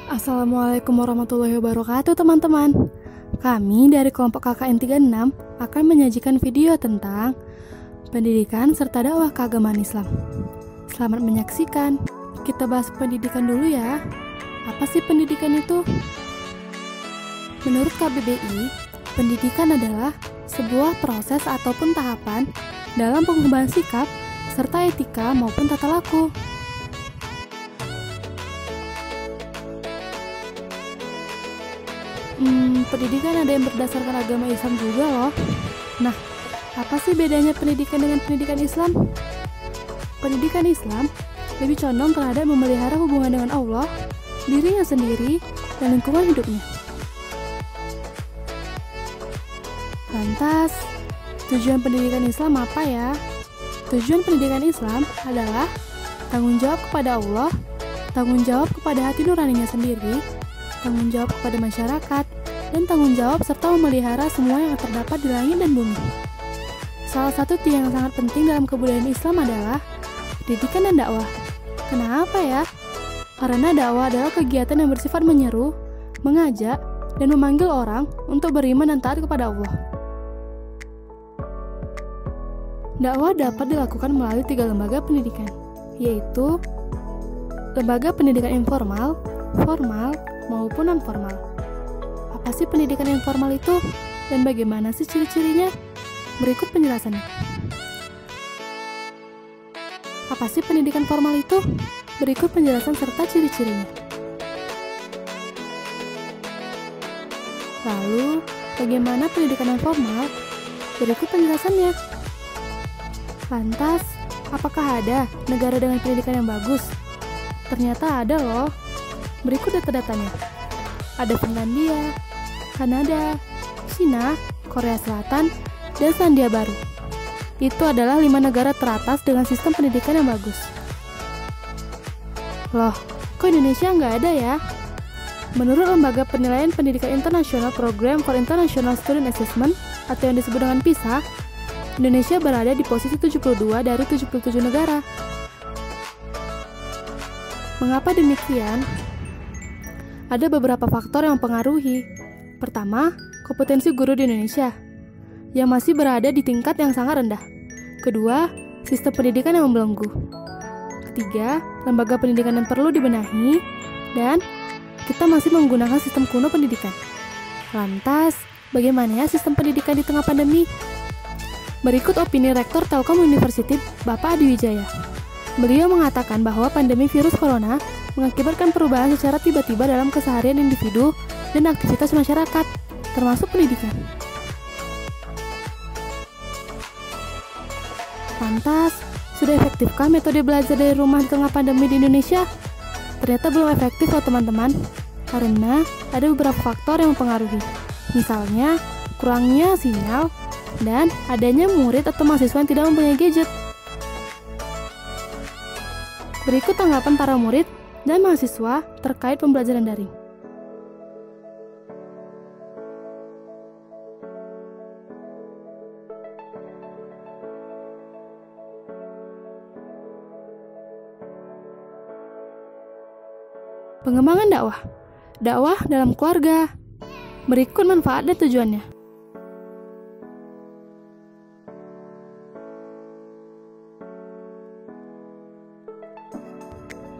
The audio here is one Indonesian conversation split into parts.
Assalamualaikum warahmatullahi wabarakatuh teman-teman. Kami dari kelompok KKN 36 akan menyajikan video tentang pendidikan serta dakwah keagamaan Islam. Selamat menyaksikan. Kita bahas pendidikan dulu ya. Apa sih pendidikan itu? Menurut KBBI, pendidikan adalah sebuah proses ataupun tahapan dalam pengembangan sikap serta etika maupun tata laku. Pendidikan ada yang berdasarkan agama Islam juga loh. Nah, apa sih bedanya pendidikan dengan pendidikan Islam? Pendidikan Islam lebih condong terhadap memelihara hubungan dengan Allah, dirinya sendiri, dan lingkungan hidupnya. Lantas, tujuan pendidikan Islam apa ya? Tujuan pendidikan Islam adalah tanggung jawab kepada Allah, tanggung jawab kepada hati nuraninya sendiri, tanggung jawab kepada masyarakat, dan tanggung jawab serta memelihara semua yang terdapat di langit dan bumi. Salah satu tiang yang sangat penting dalam kebudayaan Islam adalah pendidikan dan dakwah. Kenapa ya? Karena dakwah adalah kegiatan yang bersifat menyeru, mengajak, dan memanggil orang untuk beriman dan taat kepada Allah. Dakwah dapat dilakukan melalui 3 lembaga pendidikan, yaitu lembaga pendidikan informal, formal, maupun non-formal. Apa sih pendidikan informal itu? Dan bagaimana sih ciri-cirinya? Berikut penjelasannya. Apa sih pendidikan formal itu? Berikut penjelasan serta ciri-cirinya. Lalu, bagaimana pendidikan non formal? Berikut penjelasannya. Lantas, apakah ada negara dengan pendidikan yang bagus? Ternyata ada loh. Berikut data-datanya. Ada Finlandia, Kanada, Cina, Korea Selatan, dan Selandia Baru. Itu adalah 5 negara teratas dengan sistem pendidikan yang bagus. Loh, kok Indonesia nggak ada ya? Menurut Lembaga Penilaian Pendidikan Internasional Program for International Student Assessment, atau yang disebut dengan PISA, Indonesia berada di posisi 72 dari 77 negara. Mengapa demikian? Ada beberapa faktor yang mempengaruhi. Pertama, kompetensi guru di Indonesia yang masih berada di tingkat yang sangat rendah. Kedua, sistem pendidikan yang membelenggu. Ketiga, lembaga pendidikan yang perlu dibenahi. Dan kita masih menggunakan sistem kuno pendidikan. Lantas, bagaimana ya sistem pendidikan di tengah pandemi? Berikut opini Rektor Telkom University, Bapak Adi Wijaya. Beliau mengatakan bahwa pandemi virus corona mengakibatkan perubahan secara tiba-tiba dalam keseharian individu dan aktivitas masyarakat, termasuk pendidikan. Lantas, sudah efektifkah metode belajar dari rumah di tengah pandemi di Indonesia? Ternyata belum efektif loh teman-teman, karena ada beberapa faktor yang mempengaruhi. Misalnya, kurangnya sinyal, dan adanya murid atau mahasiswa yang tidak mempunyai gadget. Berikut tanggapan para murid dan mahasiswa terkait pembelajaran daring. Pengembangan dakwah. Dakwah dalam keluarga. Berikut manfaat dan tujuannya.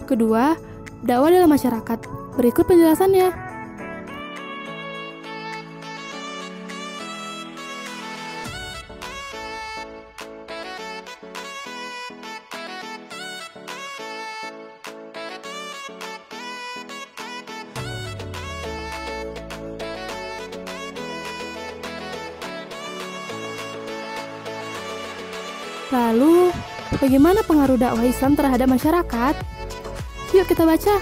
Kedua, dakwah dalam masyarakat. Berikut penjelasannya. Lalu, bagaimana pengaruh dakwah Islam terhadap masyarakat? Yuk kita baca.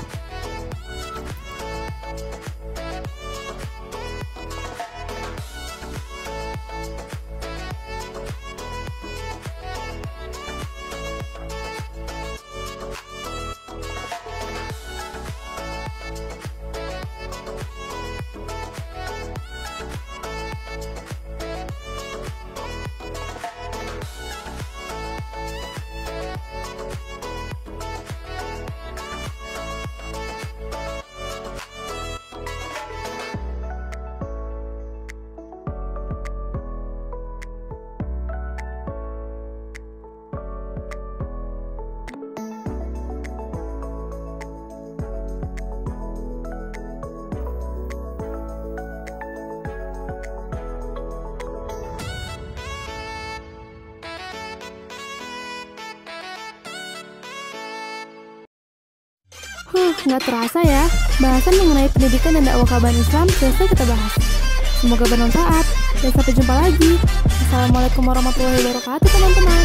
Nggak terasa ya, bahasan mengenai pendidikan dan dakwah kaban Islam selesai kita bahas. Semoga bermanfaat, dan sampai jumpa lagi. Assalamualaikum warahmatullahi wabarakatuh teman-teman.